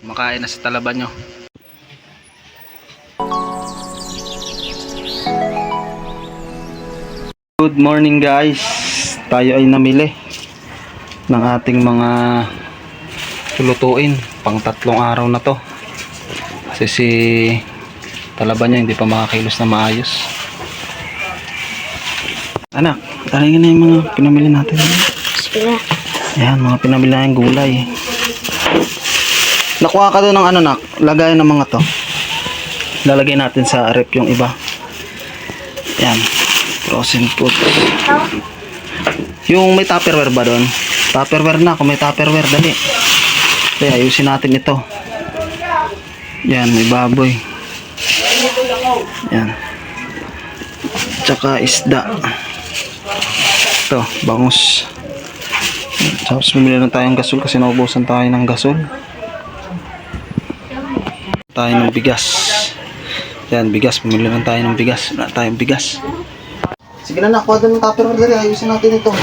Makain na sa talaban nyo. Good morning guys. Tayo ay namili ng ating mga lulutuin pang 3 araw na to. Kasi si talaban niya hindi pa makakilos na maayos. Anak, talingin na yung mga pinamili natin. Ayan, mga pinamili na yung gulay. Nakuha ka doon ng ano nak, lagay ng mga to. Lalagay natin sa rep yung iba. Ayan, frozen food. Yung may tupperware ba doon? Tupperware na, kung may tupperware, dali. Kaya ayusin natin ito. Yan, may baboy. Yan. Tsaka isda. Ito, bangus. Tapos bumili na tayong gasol kasi naubusan tayo ng gasol. Tayo ng bigas. Yan, bigas. Bumili na tayo ng bigas. Wala tayong bigas. Sige na, nakuha doon ng tupperware dali. Ayusin natin ito.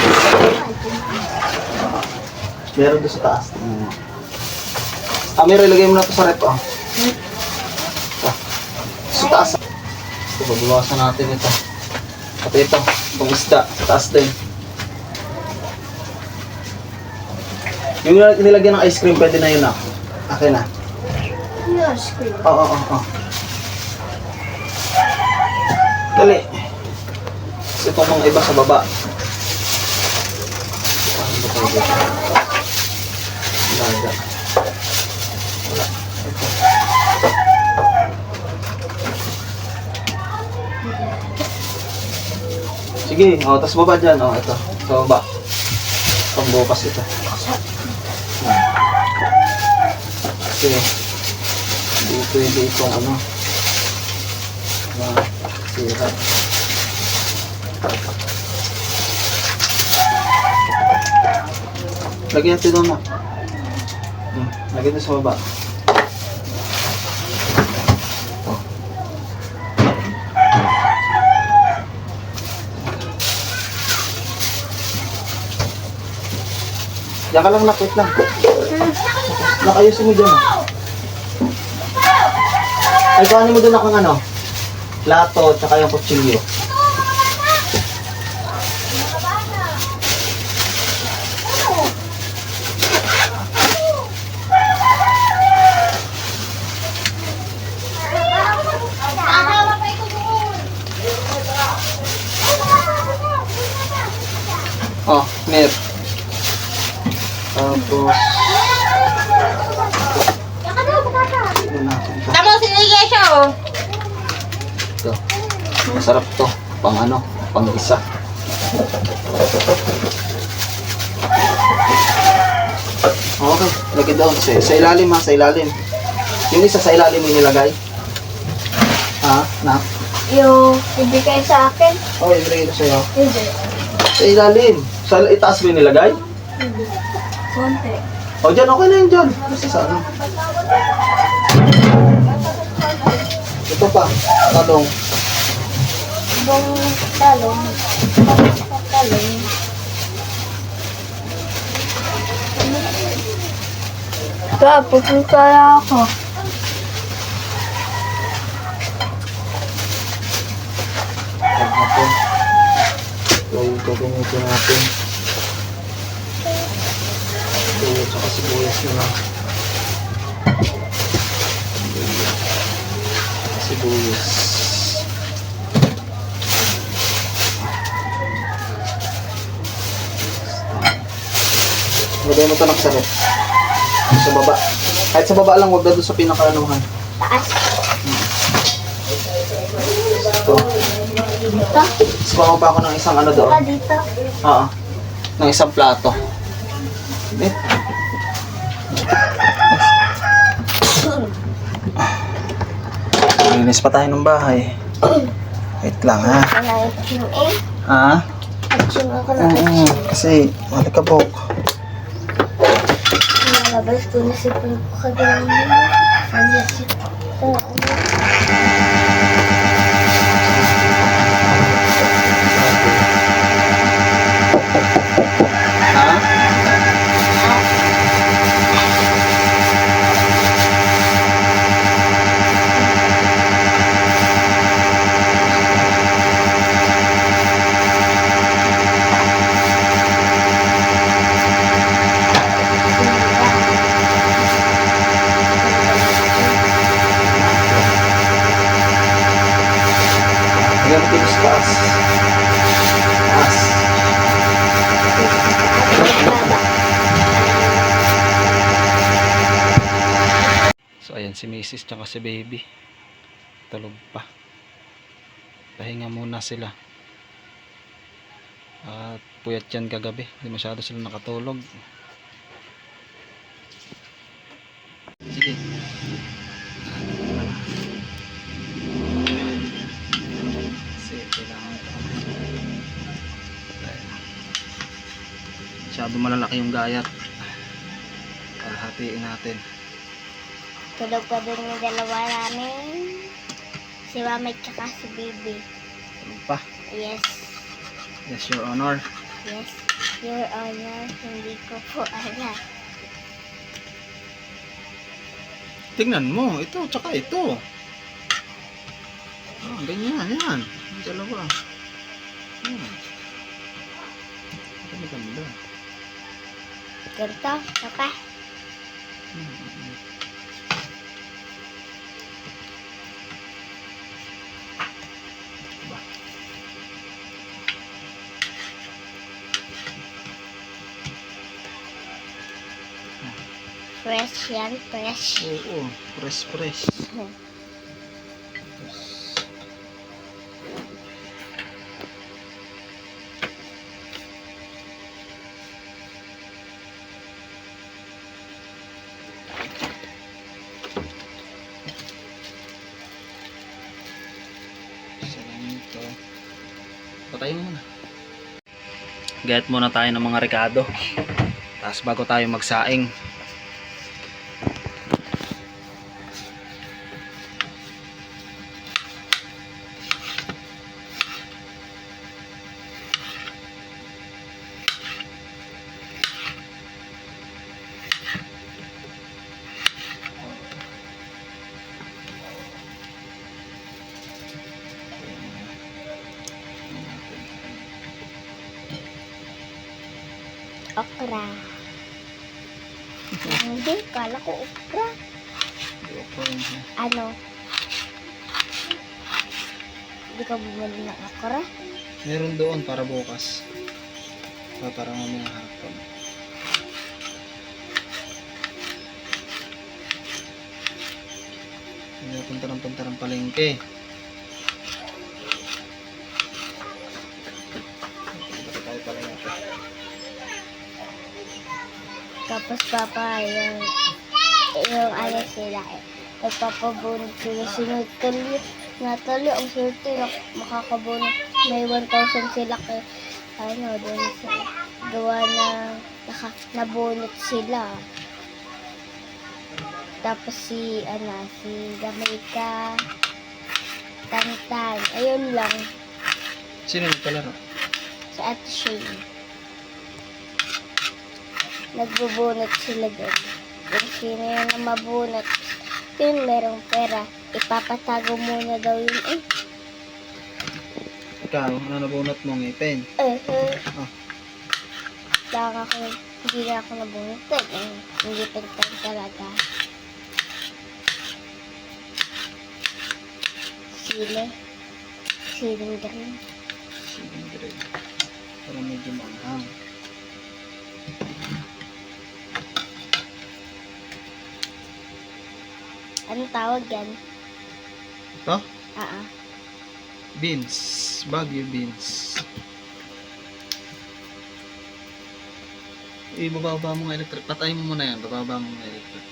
Meron doon sa taas. Meron, ilagay mo na ito sa rep. Sa taas. Ito, babawasan natin ito. At ito, itong isda. Sa taas din. Yung nilagyan ng ice cream, pwede na yun na. Akin na. Ice cream? Oo. Dali. Kasi itong mga iba sa baba. Ano ba tayo dito? Laga. Wala. Ito. Sige, tapos baba dyan. Ito. Sa baba. Pangbukas ito. Kasi hindi pwede itong ano sira. Lagyan natin doon na. Lagyan natin sa baba. Diyan ka lang, wait lang. Nakayusin mo dyan. Ay, kuhanin mo dun akong ano, plato, tsaka yung kutsilyo. Mer. Tapos Tama, sinigay siya, ito. Masarap to. Pang ano, pang isa. Okay, lagay doon. Sa ilalim sa ilalim. Yung isa sa ilalim yung nilagay. Na? Yung ibigay sa akin? Oo, ibigay ko sa'yo. Hindi. Sa ilalim. Sa itaas mo yung nilagay? Hindi. Konti. Dyan, okay na yun dyan. Basta sa ano. Ito pa, talong. Ibang talong. Talong. Tapos kaya ako. Pag natin. Gawin ko gamitin natin. Ito, tsaka sibuyas na lang. Sibuyas. Lagay mo ito ng sarap. Sa baba. Kahit sa baba lang, huwag na doon sa pinakaanuhan. Taas. Ito. Dito. Tapos pa ako ng isang ano doon. Dito. Oo. Ng isang plato. Linis pa tayo ng bahay. Wait lang ha. Ha? Oo, kasi malikabok. Nalabas ko na si Pulpo kagalang Ha? Yan si Mrs. tsaka si baby. Tulog pa. Pahinga muna sila. At puyat yan kagabi. Hindi masyado sila nakatulog. Sige. Sige, kailangan ito. Masyado malalaki yung gayat. Hatiin natin. Tulog pa din yung dalawa namin. Si Mama tsaka si Baby. Tulog pa. Yes. Yes, Your Honor. Yes. Your Honor, hindi ko po alam. Tingnan mo, ito, tsaka ito. Oh, ganyan, yan. Yung dalawa. Ito maganda. Ganito, papa. Fresh yan, fresh. Oo, fresh. Ito. Patayin mo muna. Get muna tayo ng mga rekado. Tapos bago tayo magsaing. Okra. Hindi, kala ko okra. Ano? Hindi ka bumili ng okra? Meron doon para bukas. Para mamaya hapon. Hindi punta ng palengke. Punta tayo palengke. Tapos papa, yung ano sila eh. Nagpapabunod sila. Sinatuloy ang swerte na makakabunod. May 1,000 sila kay doon sila. Gawa na nabunot sila. Tapos si Jamaica, Tantan, ayun lang. Sino yung palaro? Sa Ate Shane. Nagbubunot sila doon. Kung sino yung na mabunot, yun merong pera. Ipapatago muna daw yun eh. Ikaw, ano nabunot mo? Ngipin? Oh. Lang ako, hindi na ako nabunot eh. Hindi pintan talaga. Siling green. Siling green. Para medyo maanghang. Anong tawag yan? Ito? Beans. Baguio beans. Ibababa mo ng electric. Patayin mo muna yan. Bababa mo ng electric.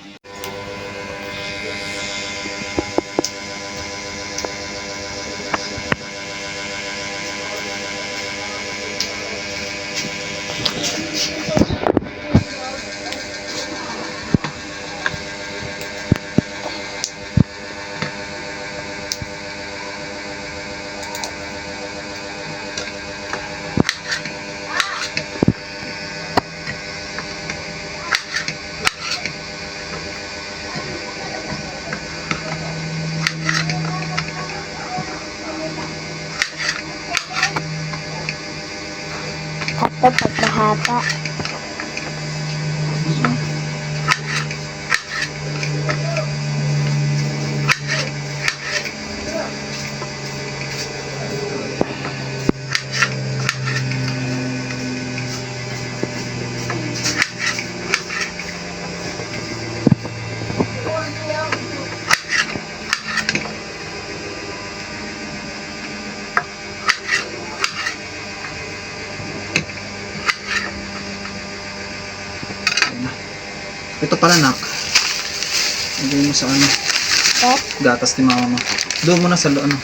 Ito pagkahaba. pala, nak. Lagay mo sa ano, Eh? gatas ni mama mo. Doon mo na sa ano.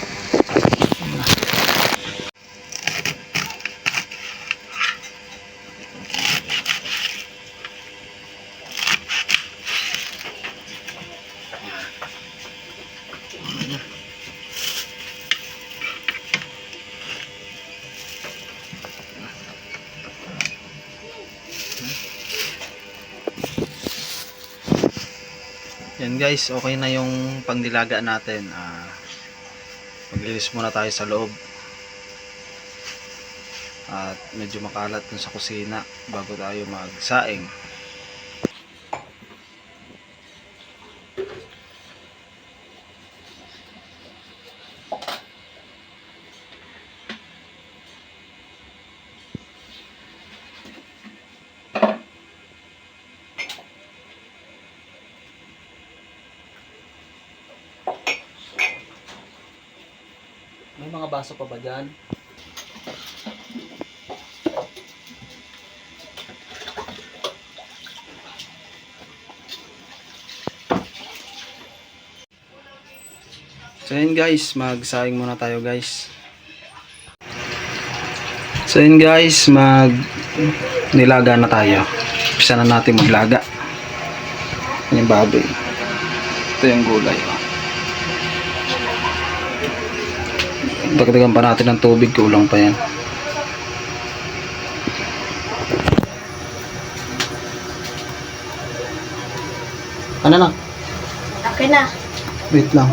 Yan guys, okay na yung pangnilaga natin. Maglinis muna tayo sa loob. At medyo makalat dun sa kusina bago tayo magsaing. May mga baso pa ba dyan? So yun guys, magsaing muna tayo guys. So yun guys, nilaga na tayo. Umpisa na natin maglaga. Yung baboy. Ito yung gulay. Dagdagan pa natin ng tubig, kulang pa yan. Ano na? Okay na. Wait lang.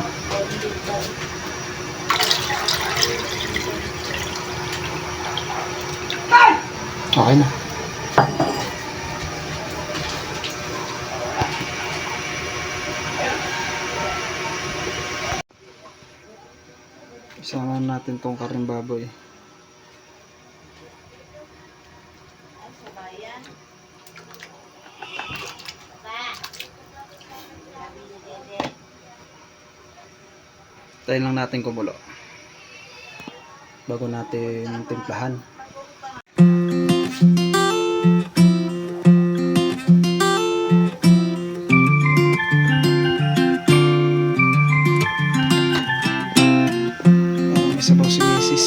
Okay na. Isama natin tong karning baboy. Tayo lang natin kumulo bago natin timplahan. May sabaw si Mrs.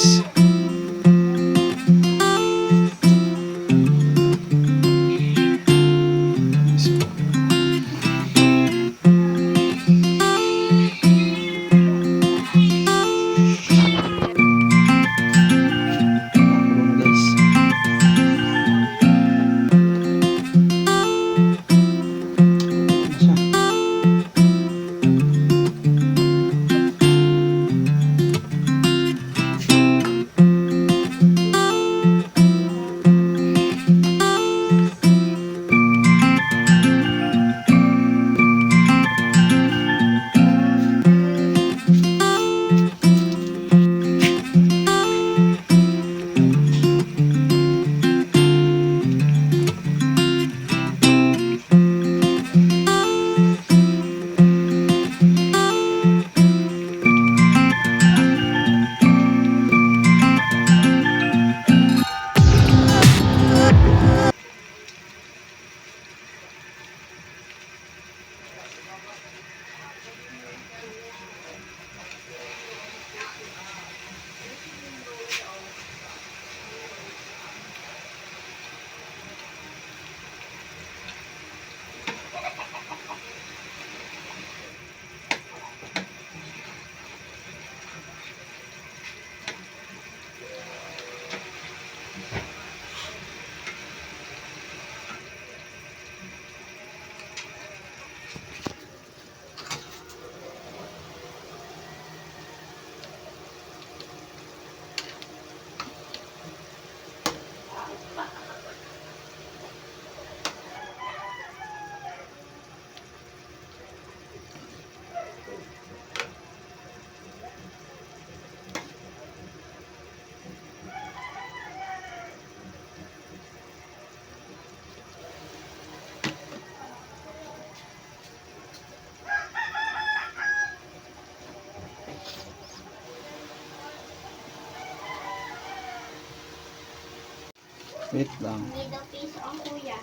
Wait lang. May daw piso ang kuya.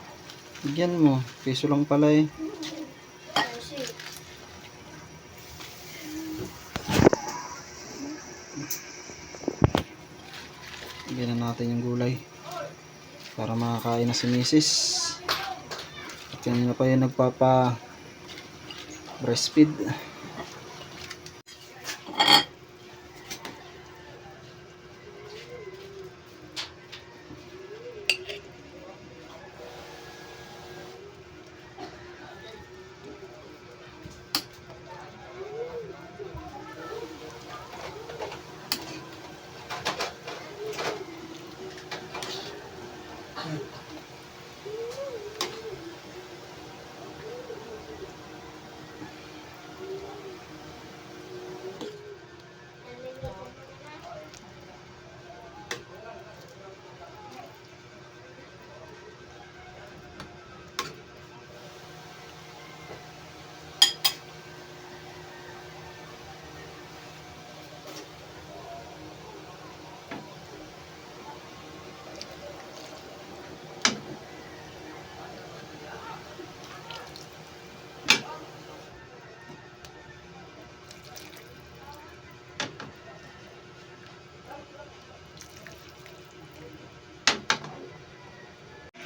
Bigyan mo. Piso lang pala eh. natin yung gulay para makakain na si Mrs. At kanina pa yung nagpapa breastfeed.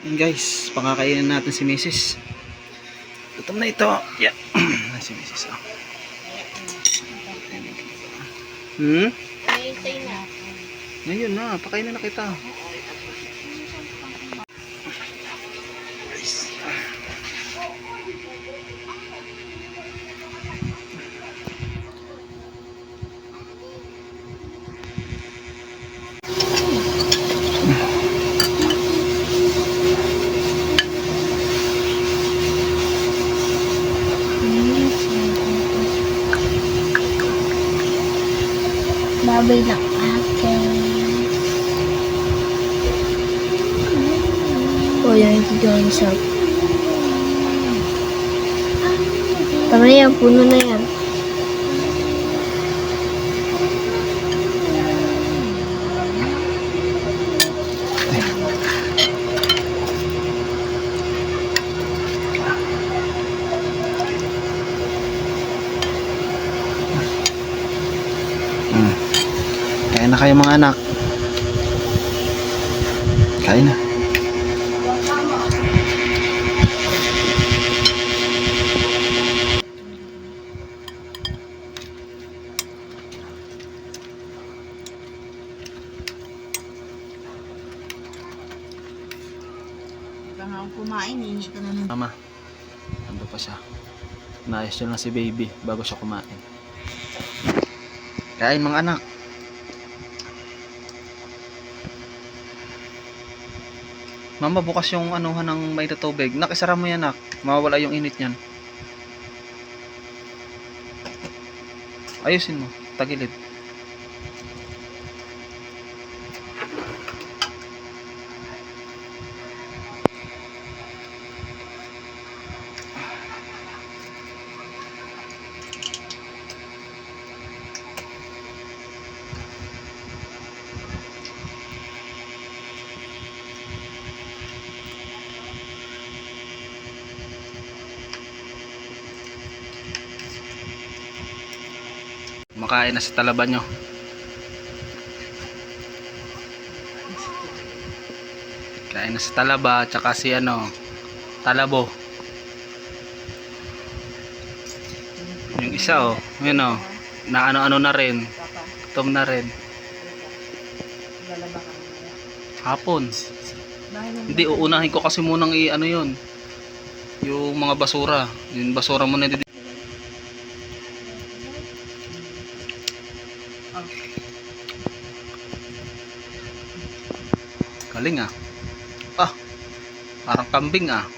Yan guys, pakakainin natin si Mrs. Gutom na ito. Yeah. Si Mrs. Oh. Ngayon na, pakainin na kita. Babay ng akin. O yan, ito yung isa. Tama na yan, puno na yan. Kain na kayo mga anak. Kain na. Baka kumain, hingi ka na ng... Mama, ando pa siya. Naayos siya lang si baby bago siya kumain. Kain mga anak. Mama, bukas yung anuhan ng may tubig. Nakisara mo yan, nak. Mawawala yung init niyan. Ayusin mo. Tagilid. Makain na sa talaba nyo. Kain na sa talaba, tsaka si talabo. Yung isa yun na ano na rin. Gutom na rin. Hapon. Hindi, uunahin ko kasi munang yun. Yung mga basura. Yung basura muna dito. Galing ah. Parang kambing ah.